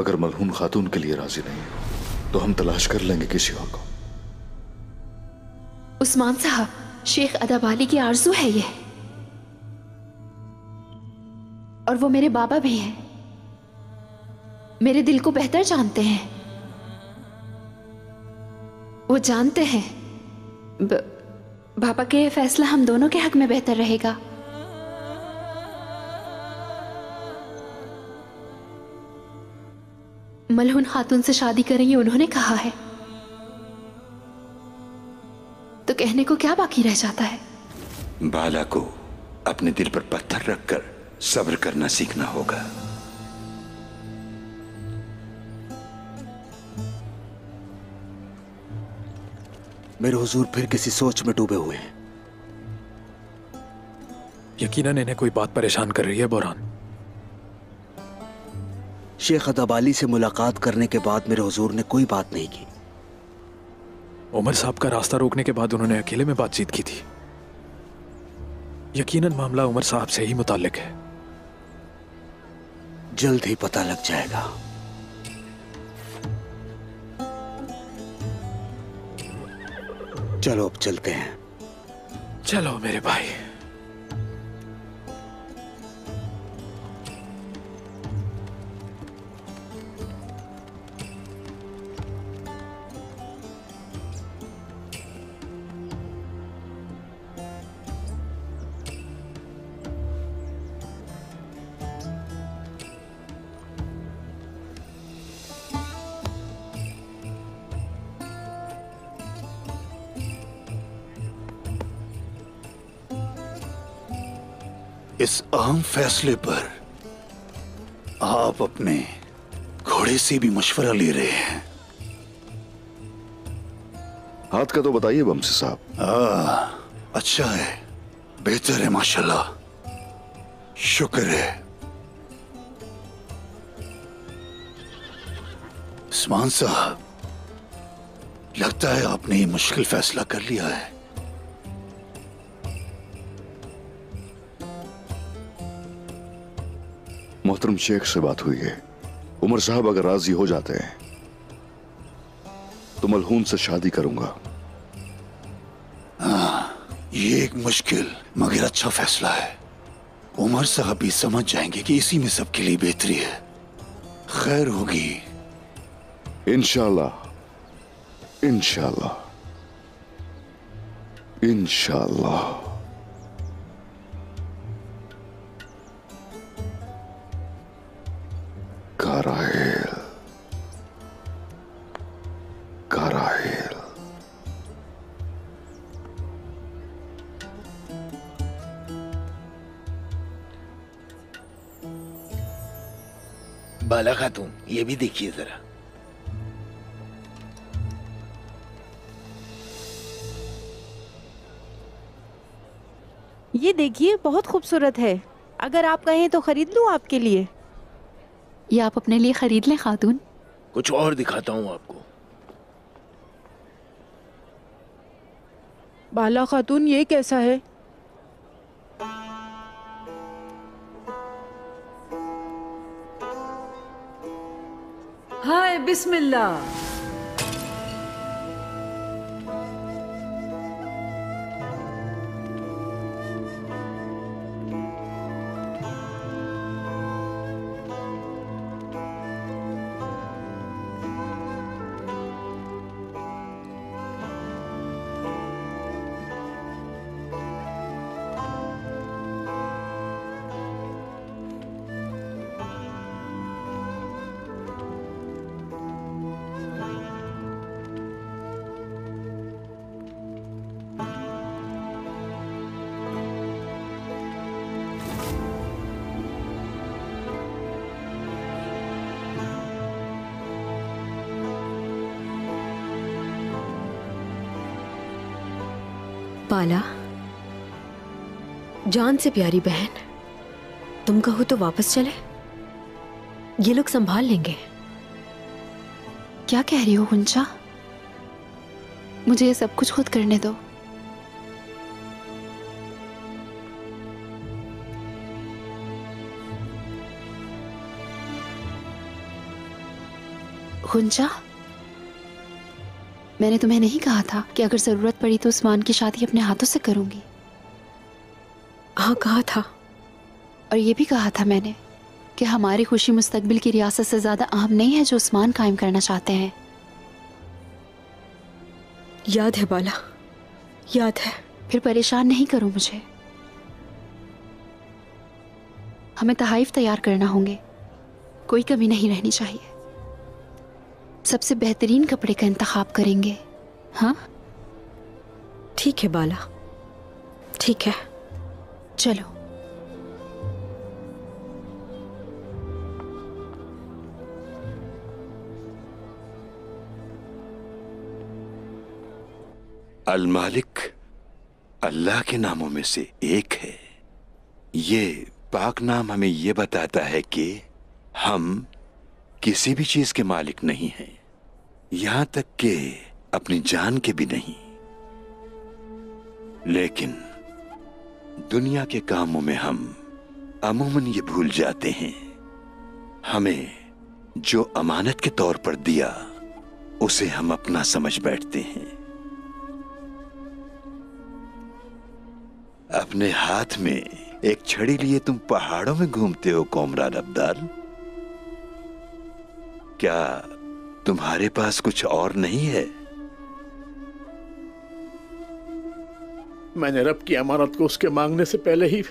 अगर मलहून खातून के लिए राजी नहीं तो हम तलाश कर लेंगे किसी और को। उस्मान साहब, शेख अदब अली की आरज़ू है ये, और वो मेरे बाबा भी हैं, मेरे दिल को बेहतर जानते हैं। वो जानते हैं बाबा के फैसला हम दोनों के हक में बेहतर रहेगा। मलहून खातून से शादी करेंगे उन्होंने कहा है, तो कहने को क्या बाकी रह जाता है। बाला को अपने दिल पर पत्थर रखकर सब्र करना सीखना होगा। मेरे हुजूर फिर किसी सोच में डूबे हुए हैं। यकीनन इन्हें कोई बात परेशान कर रही है बोरान। शेख अदब अली से मुलाकात करने के बाद मेरे हुजूर ने कोई बात नहीं की। उमर साहब का रास्ता रोकने के बाद उन्होंने अकेले में बातचीत की थी। यकीनन मामला उमर साहब से ही मुताल्लिक है। जल्द ही पता लग जाएगा। चलो अब चलते हैं। चलो मेरे भाई। इस अहम फैसले पर आप अपने घोड़े से भी मशवरा ले रहे हैं। हाथ का तो बताइए बमसी साहब। अच्छा है, बेहतर है माशाल्लाह, शुक्र है। उस्मान साहब, लगता है आपने ये मुश्किल फैसला कर लिया है। मोहतरम शेख से बात हुई है। उमर साहब अगर राजी हो जाते हैं तो मलहून से शादी करूंगा। ये एक मुश्किल मगर अच्छा फैसला है। उमर साहब भी समझ जाएंगे कि इसी में सबके लिए बेहतरी है। खैर होगी इंशाल्लाह, इंशाल्लाह, इंशाल्लाह। कराहेल, कराहेल। बाला खातून, ये भी देखिए जरा। ये देखिए, बहुत खूबसूरत है। अगर आप कहें तो खरीद लूं आपके लिए। ये आप अपने लिए खरीद लें खातून। कुछ और दिखाता हूँ आपको। बाला खातून, ये कैसा है? हाय बिस्मिल्लाह। बाला, जान से प्यारी बहन, तुम कहो तो वापस चले? ये लोग संभाल लेंगे। क्या कह रही हो हुंचा? मुझे ये सब कुछ खुद करने दो। गुंजा, मैंने तुम्हें नहीं कहा था कि अगर जरूरत पड़ी तो उस्मान की शादी अपने हाथों से करूंगी? हाँ कहा था। और ये भी कहा था मैंने कि हमारी खुशी मुस्तकबिल की रियासत से ज्यादा अहम नहीं है जो उस्मान कायम करना चाहते हैं। याद है बाला, याद है। फिर परेशान नहीं करो मुझे। हमें तहाइफ तैयार करना होंगे, कोई कमी नहीं रहनी चाहिए। सबसे बेहतरीन कपड़े का इंतखाब करेंगे। हाँ ठीक है बाला, ठीक है। चलो। अल मालिक अल्लाह के नामों में से एक है। ये पाक नाम हमें ये बताता है कि हम किसी भी चीज के मालिक नहीं हैं, यहां तक कि अपनी जान के भी नहीं। लेकिन दुनिया के कामों में हम अमूमन ये भूल जाते हैं, हमें जो अमानत के तौर पर दिया उसे हम अपना समझ बैठते हैं। अपने हाथ में एक छड़ी लिए तुम पहाड़ों में घूमते हो कॉमराड अब्दाल। क्या तुम्हारे पास कुछ और नहीं है? मैंने रब की अमानत को उसके मांगने से पहले ही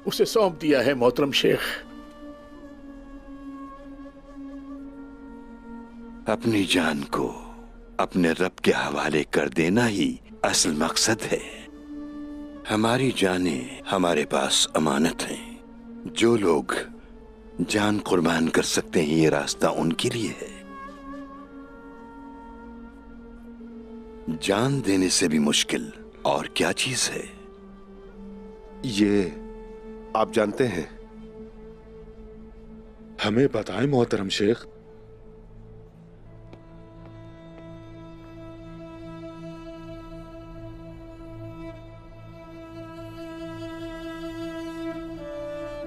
उसे सौंप दिया है मोहतरम शेख। अपनी जान को अपने रब के हवाले कर देना ही असल मकसद है। हमारी जानें हमारे पास अमानत हैं। जो लोग जान कुर्बान कर सकते हैं ये रास्ता उनके लिए है। जान देने से भी मुश्किल और क्या चीज है? ये आप जानते हैं? हमें बताएं मोहतरम शेख।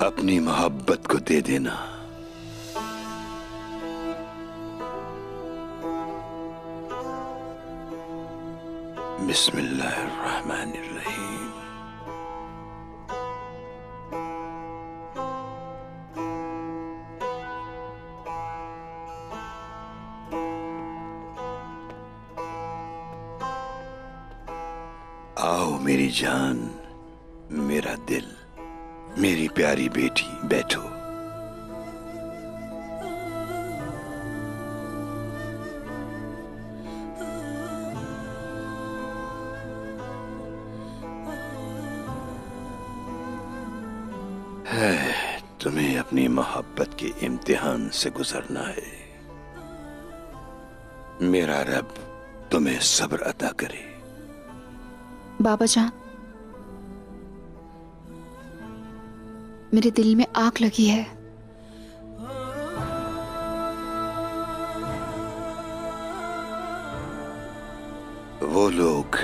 अपनी मोहब्बत को दे देना। बिस्मिल्लाहिर्रहमानिर्रहीम। आओ मेरी जान, मेरा दिल, मेरी प्यारी बेटी, बैठो। है तुम्हें अपनी मोहब्बत के इम्तिहान से गुजरना है। मेरा रब तुम्हें सब्र अता करे। बाबा जान, मेरे दिल में आग लगी है। वो लोग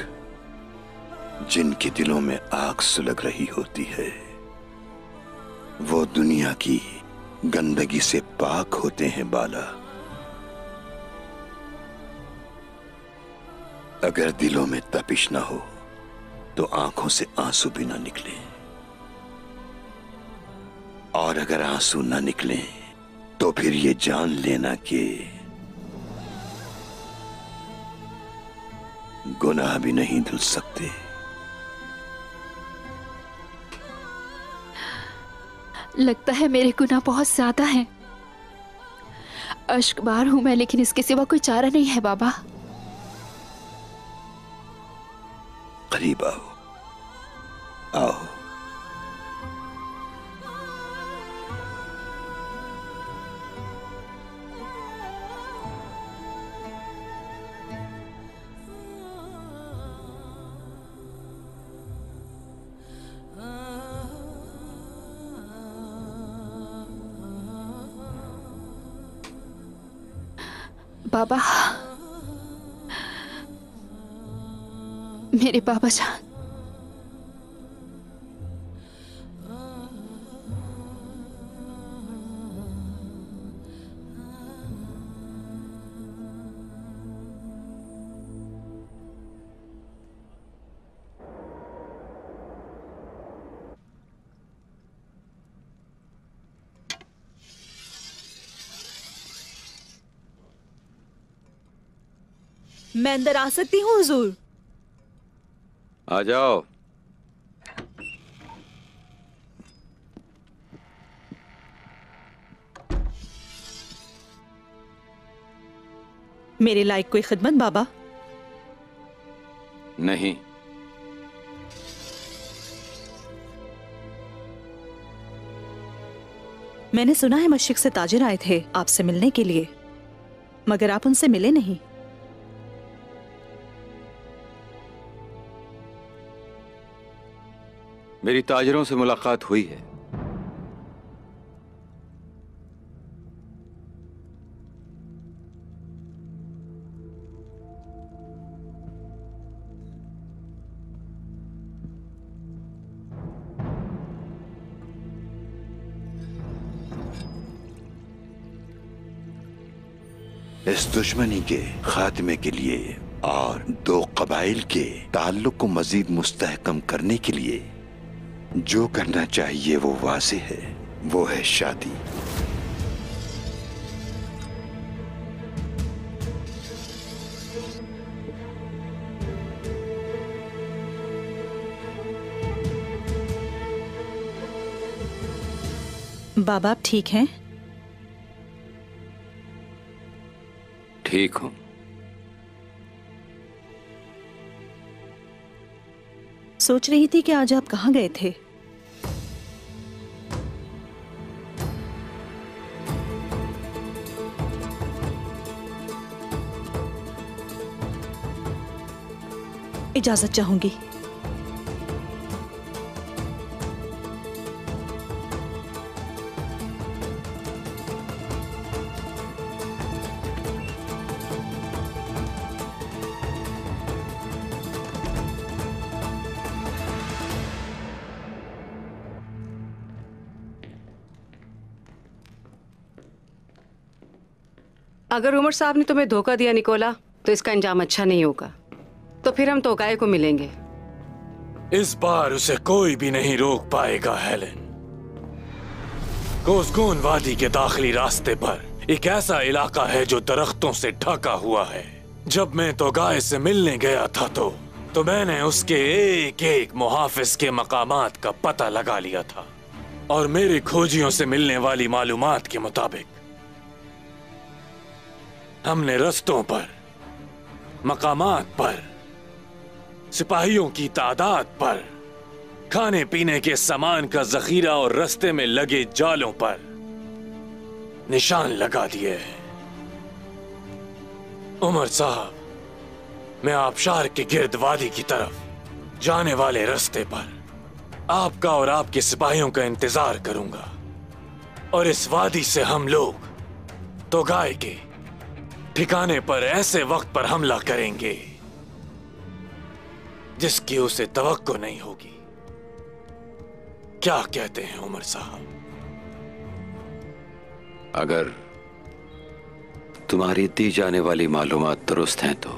जिनके दिलों में आग सुलग रही होती है वो दुनिया की गंदगी से पाक होते हैं बाला। अगर दिलों में तपिश ना हो तो आंखों से आंसू भी ना निकले, और अगर आंसू ना निकले तो फिर ये जान लेना कि गुनाह भी नहीं धुल सकते। लगता है मेरे गुनाह बहुत ज्यादा हैं। अश्कबार हूं मैं, लेकिन इसके सिवा कोई चारा नहीं है बाबा। करीब आओ, आओ। बाबा, मेरे बाबा जान, मैं अंदर आ सकती हूँ हुजूर? आ जाओ। मेरे लायक कोई खिदमत बाबा? नहीं। मैंने सुना है मशरिक से ताजिर आए थे आपसे मिलने के लिए, मगर आप उनसे मिले नहीं। मेरी ताजिरों से मुलाकात हुई है। इस दुश्मनी के खात्मे के लिए और दो कबाइल के ताल्लुक को मजीद मुस्तहकम करने के लिए जो करना चाहिए वो वाज़ेह है, वो है शादी। बाबा आप ठीक हैं? ठीक हूं। सोच रही थी कि आज आप कहाँ गए थे? इजाजत चाहूंगी। अगर उमर साहब ने तुम्हें धोखा दिया निकोला, तो इसका अंजाम अच्छा नहीं होगा। तो फिर हम तोकाए को मिलेंगे। इस बार उसे कोई भी नहीं रोक पाएगा हेलेन। कोसगून वादी के दाखिली रास्ते पर एक ऐसा इलाका है जो दरख्तों से ढका हुआ है। जब मैं तोगाए से मिलने गया था तो मैंने उसके एक एक मुहाफिज के मकामात का पता लगा लिया था, और मेरी खोजियों से मिलने वाली मालूमात के मुताबिक हमने रस्तों पर, मकामात पर, सिपाहियों की तादाद पर, खाने पीने के सामान का जखीरा और रास्ते में लगे जालों पर निशान लगा दिए हैं। उमर साहब, मैं आबशार के गिर्द वादी की तरफ जाने वाले रास्ते पर आपका और आपके सिपाहियों का इंतजार करूंगा, और इस वादी से हम लोग तोगाए के ठिकाने पर ऐसे वक्त पर हमला करेंगे जिसकी उसे तवक्को नहीं होगी। क्या कहते हैं उमर साहब? अगर तुम्हारी दी जाने वाली मालूमात दुरुस्त हैं तो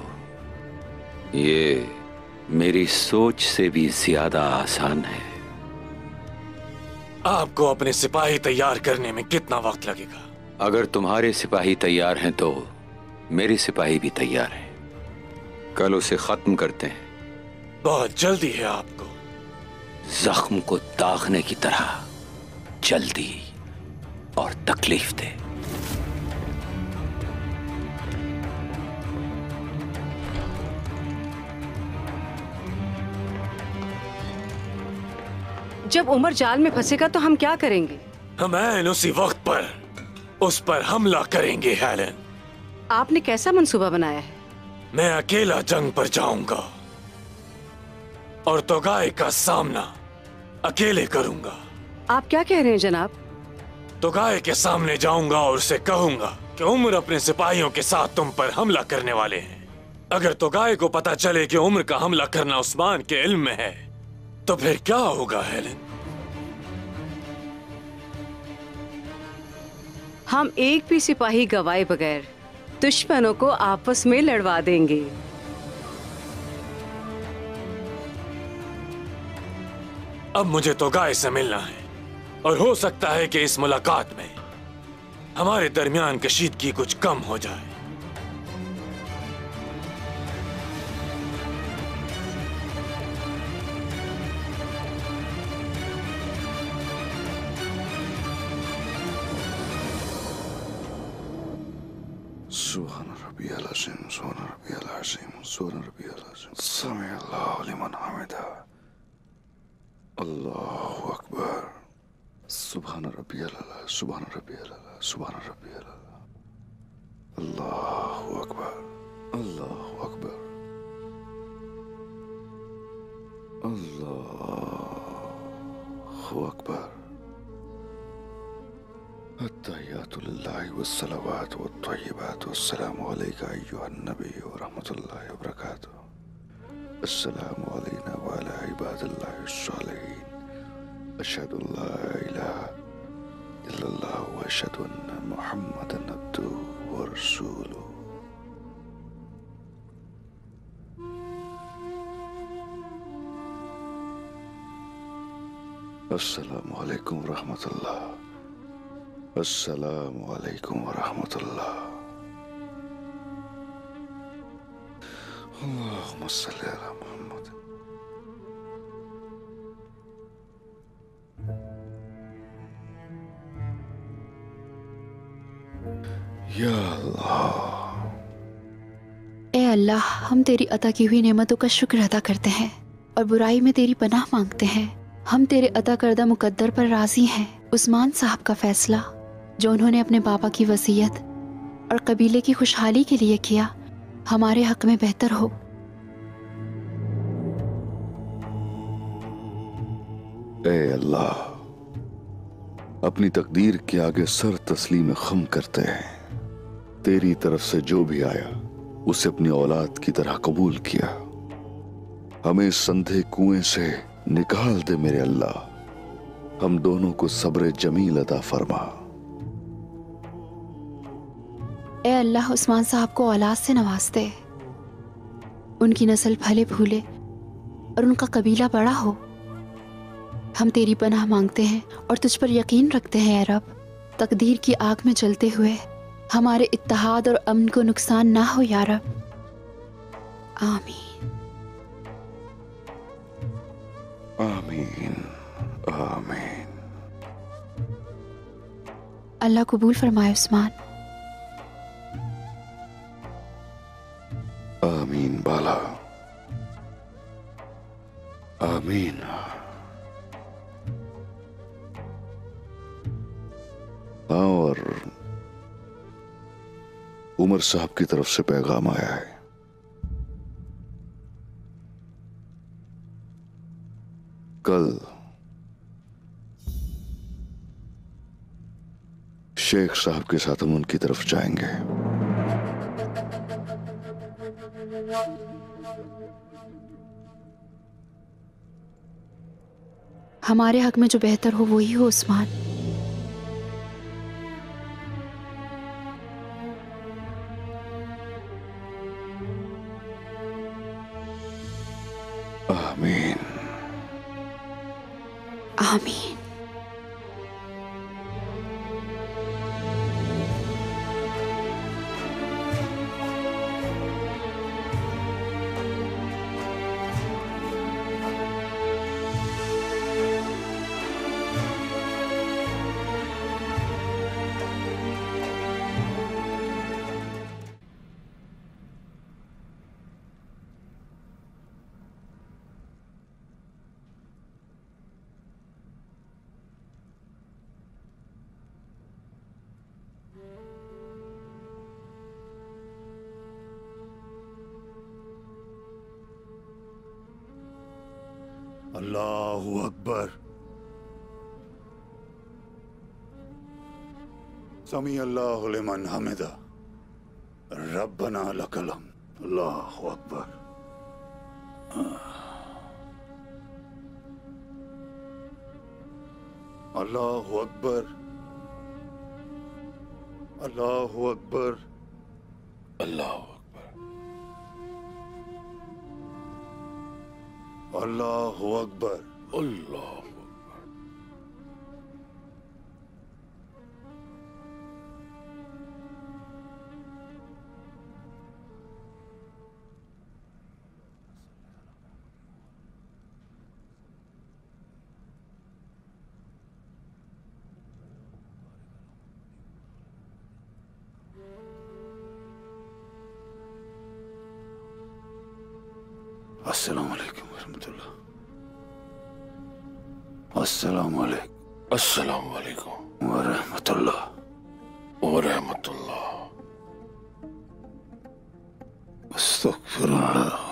ये मेरी सोच से भी ज्यादा आसान है। आपको अपने सिपाही तैयार करने में कितना वक्त लगेगा? अगर तुम्हारे सिपाही तैयार हैं तो मेरे सिपाही भी तैयार हैं। कल उसे खत्म करते हैं। बहुत जल्दी है आपको? जख्म को दागने की तरह जल्दी और तकलीफ दे। जब उमर जाल में फंसेगा तो हम क्या करेंगे? हम ऐन उसी वक्त पर उस पर हमला करेंगे हेलेन। आपने कैसा मंसूबा बनाया है? मैं अकेला जंग पर जाऊंगा और तोगाए का सामना अकेले करूंगा। आप क्या कह रहे हैं जनाब? तोगाए के सामने जाऊंगा और उसे कहूंगा कि उमर अपने सिपाहियों के साथ तुम पर हमला करने वाले हैं। अगर तोगाए को पता चले कि उमर का हमला करना उस्मान के इल्म में है तो फिर क्या होगा हेलेन? हम एक भी सिपाही गवाए बगैर दुश्मनों को आपस में लड़वा देंगे। अब मुझे तोगाए से मिलना है, और हो सकता है कि इस मुलाकात में हमारे दरमियान कशीदगी कुछ कम हो जाए। सुभान रब्बियल अज़ीम, सुभान रब्बियल अज़ीम, सुभान रब्बियल अज़ीम। समी अल्लाहु लिमन हमिदा। अल्लाहु अकबर। सुभान रब्बियल अला, सुभान रब्बियल अला, सुभान रब्बियल अला। अल्लाहु अकबर, अल्लाहु अकबर, अल्लाहु अकबर। अत्तहियातु लिल्लाहि वस्सलावातु वत्तय्यिबातु वस्सलामु अलैका अय्युहन नबी व रहमतुल्लाहि व बरकातुहू। अस्सलामु अलैना व अला इबादिल्लाहि स्सालिहीन। अशहदु अल्ला इलाहा इल्लल्लाह व अशहदु अन्ना मुहम्मदन अब्दुहु व रसूलुहु। अस्सलामु अलैकुम व रहमतुल्लाह। अस्सलामु अलैकुम व रहमतुल्लाह। अल्लाहुम्मा सल्लि अला मुहम्मद। या अल्लाह। ए अल्लाह, हम तेरी अता की हुई नेमतों का शुक्र अदा करते हैं और बुराई में तेरी पनाह मांगते हैं। हम तेरे अता करदा मुकद्दर पर राजी हैं। उस्मान साहब का फैसला जो उन्होंने अपने बाबा की वसीयत और कबीले की खुशहाली के लिए किया, हमारे हक में बेहतर हो। ए अल्लाह, अपनी तकदीर के आगे सर तस्लीम खम करते हैं। तेरी तरफ से जो भी आया उसे अपनी औलाद की तरह कबूल किया। हमें इस संधे कुएं से निकाल दे मेरे अल्लाह। हम दोनों को सब्र जमील अता फरमा। ए अल्लाह, उस्मान साहब को औलाद से नवाज दे, उनकी नस्ल फले फूले और उनका कबीला बड़ा हो। हम तेरी पनाह मांगते हैं और तुझ पर यकीन रखते हैं। ए रब, तकदीर की आग में जलते हुए हमारे इत्तेहाद और अमन को नुकसान ना हो या रब। आमीन, आमीन, आमीन। अल्लाह कबूल फरमाए उस्मान। आमीन बाला, आमीन। हाँ, और उमर साहब की तरफ से पैगाम आया है। कल शेख साहब के साथ हम उनकी तरफ जाएंगे। हमारे हक में जो बेहतर हो वही हो उस्मान। आमीन, आमीन। अल्लाहु अकबर। समी अल्लाहु लिमन हमिदा। रब्बना लकल हम्द। अल्लाहु अकबर। अल्लाहु अकबर, अल्लाहु अकबर, अल्लाह अल्लाहु अकबर, अल्लाह। अस्सलाम वालेकुम रहमतुल्लाह। अस्सलाम वालेकुम। अस्सलाम वालेकुम व रहमतुल्लाह। व रहमतुल्लाह। अस्तगफिरुल्लाह।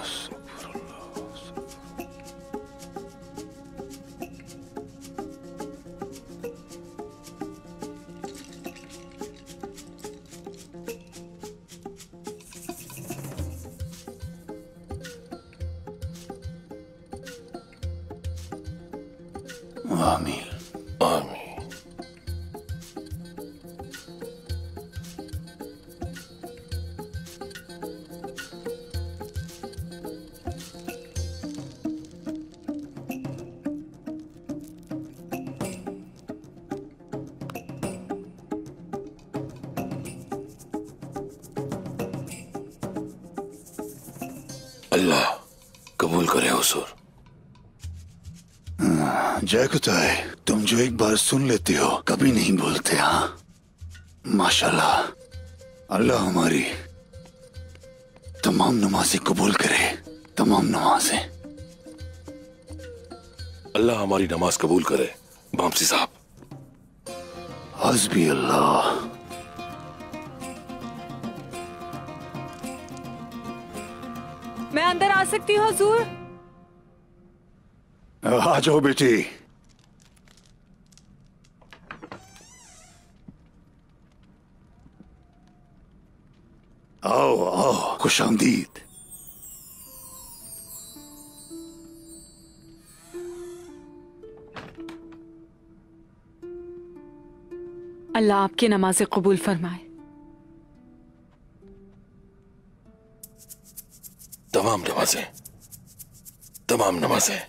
आमीन आमीन। अल्लाह कबूल करे हुजूर। जय कुताय, तुम जो एक बार सुन लेते हो कभी नहीं बोलते। हाँ माशाल्लाह। अल्लाह हमारी तमाम नमाजें कबूल करे, तमाम नमाजें। अल्लाह हमारी नमाज कबूल करे बामसी साहब। हस्बी अल्लाह। मैं अंदर आ सकती हूँ हुजूर? आ जाओ बेटी। आओ आओ, खुश आमदीद। अल्लाह आपकी नमाज़ें कबूल फरमाए। तमाम नमाजें, तमाम नमाजें।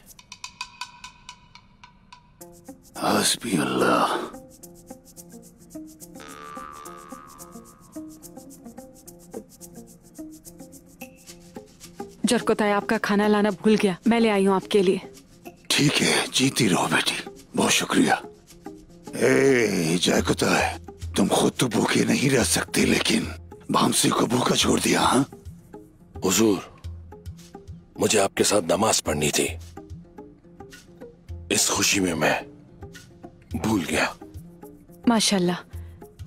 हस्बी अल्लाह। जरकोताय आपका खाना लाना भूल गया, मैं ले आई हूँ आपके लिए। ठीक है, जीती रहो बेटी, बहुत शुक्रिया। ए जयकुताय, तुम खुद तो भूखे नहीं रह सकते, लेकिन बामसी को भूखा छोड़ दिया। हाँ हुजूर, मुझे आपके साथ नमाज पढ़नी थी, इस खुशी में मैं भूल गया। माशाल्लाह,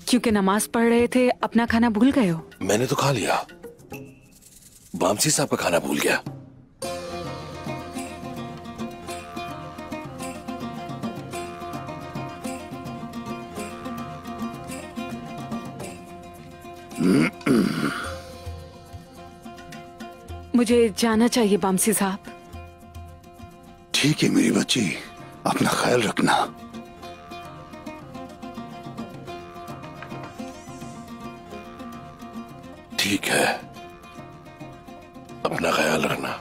क्योंकि नमाज पढ़ रहे थे अपना खाना भूल गए हो? मैंने तो खा लिया, बामसी साहब का खाना भूल गया। मुझे जाना चाहिए बामसी साहब। ठीक है मेरी बच्ची, अपना ख्याल रखना। ठीक है, अपना ख्याल रखना।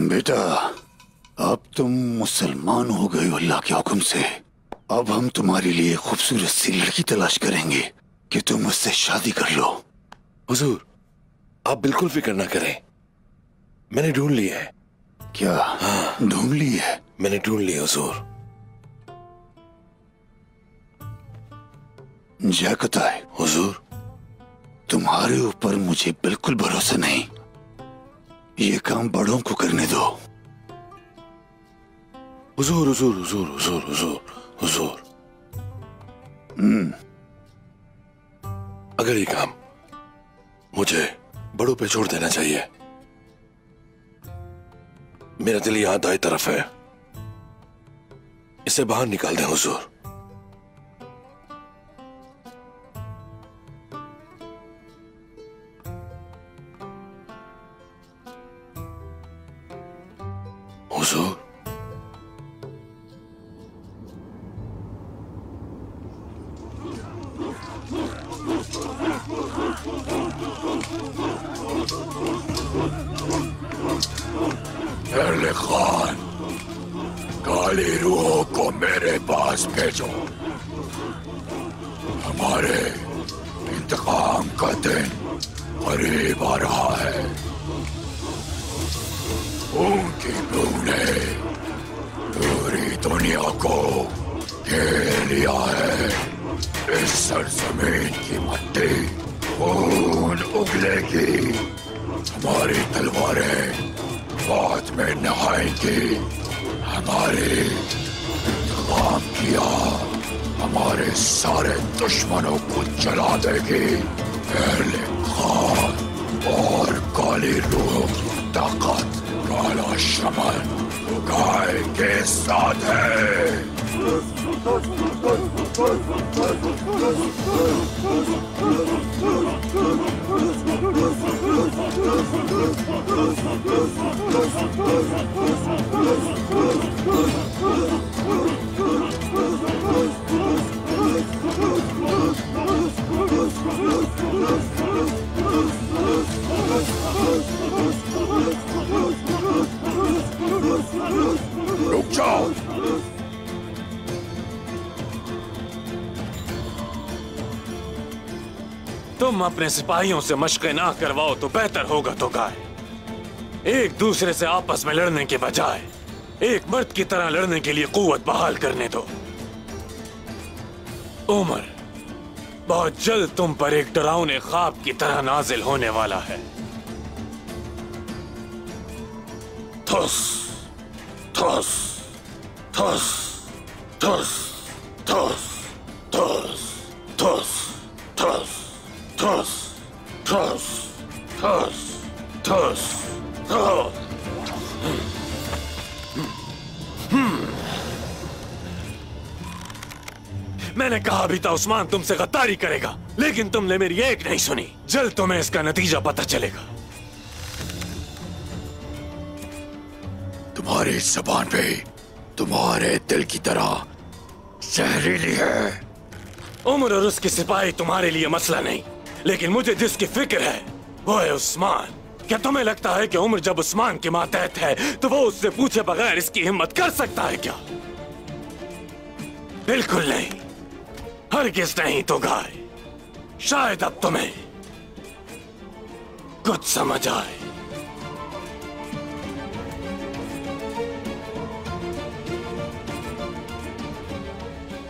बेटा, अब तुम मुसलमान हो गए हो अल्लाह के हुक्म से। अब हम तुम्हारे लिए खूबसूरत सी लड़की तलाश करेंगे कि तुम उससे शादी कर लो। हुजूर, आप बिल्कुल फिक्र ना करें, मैंने ढूंढ ली है। क्या? हाँ, ढूंढ ली है? मैंने ढूंढ ली हुजूर। जयकुताय, हुजूर, तुम्हारे ऊपर मुझे बिल्कुल भरोसा नहीं। ये काम बड़ों को करने दो। हुजूर हुजूर हुजूर हुजूर हुजूर हुजूर, अगर ये काम मुझे बड़ों पे छोड़ देना चाहिए। मेरा दिल यहां दाएं तरफ है, इसे बाहर निकाल दें हुजूर। हुजूर, एर्ले खान, काली रूहों को मेरे पास भेजो। हमारे इंतकाम का दिन करीब आ रहा है। उनकी रूह ने पूरी दुनिया को घेर लिया है। सरजमीन की मट्टी खून उगलेगी, हमारी तलवारें बाद में नहाएंगी। हमारे इंतकाम किया हमारे सारे दुश्मनों को जला देगी। पहले खान और काली रूहों की ताकत काला शमन गाय के साथ है। रुक जाओ। तुम अपने सिपाहियों से मशक़ें ना करवाओ तो बेहतर होगा। तो गाय, एक दूसरे से आपस में लड़ने के बजाय एक मर्द की तरह लड़ने के लिए कुव्वत बहाल करने दो। उमर बहुत जल्द तुम पर एक डरावने ख्वाब की तरह नाजिल होने वाला है। थुस थुस थुस थुस थुस थुस थुस थुस थुस थुस थुस थुस थुस। मैंने कहा भी था उस्मान तुमसे गद्दारी करेगा, लेकिन तुमने मेरी एक नहीं सुनी। जल्द तुम्हें इसका नतीजा पता चलेगा। तुम्हारी ज़बान पे तुम्हारे दिल की तरह जहरीली है। उमर और उसके सिपाही तुम्हारे लिए मसला नहीं, लेकिन मुझे जिसकी फिक्र है वो है उस्मान। क्या तुम्हें लगता है कि उमर जब उस्मान के मातहत है तो वो उससे पूछे बगैर इसकी हिम्मत कर सकता है क्या? बिल्कुल नहीं, हरगिज़ नहीं। तो गाय, शायद अब तुम्हें कुछ समझ आए।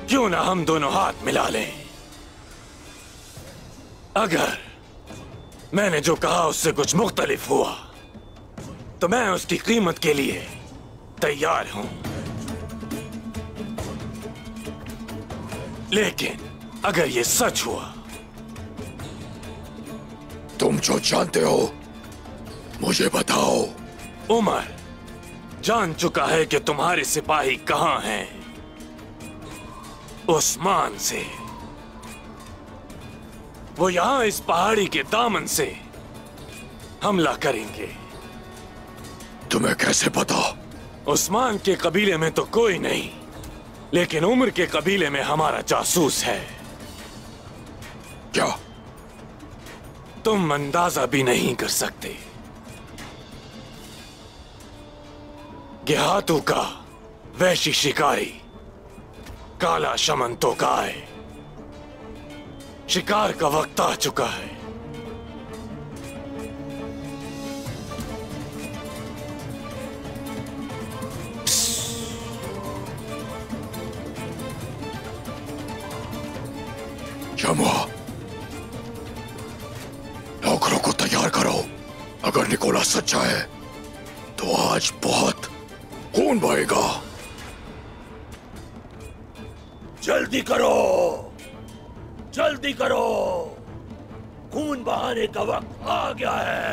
क्यों ना हम दोनों हाथ मिला लें? अगर मैंने जो कहा उससे कुछ मुख्तलिफ हुआ तो मैं उसकी कीमत के लिए तैयार हूं। लेकिन अगर ये सच हुआ, तुम जो जानते हो मुझे बताओ। उमर जान चुका है कि तुम्हारे सिपाही कहां हैं। उस्मान से। वो यहां इस पहाड़ी के दामन से हमला करेंगे। तुम्हें कैसे पता? उस्मान के कबीले में तो कोई नहीं, लेकिन उमर के कबीले में हमारा जासूस है। क्या? तुम अंदाजा भी नहीं कर सकते। गेहातू का वैशी शिकारी काला शमन तो गाय, शिकार का वक्त आ चुका है। जमुआ, नौकरों को तैयार करो। अगर निकोला सच्चा है तो आज बहुत खून बहेगा। जल्दी करो, जल्दी करो, खून बहाने का वक्त आ गया है।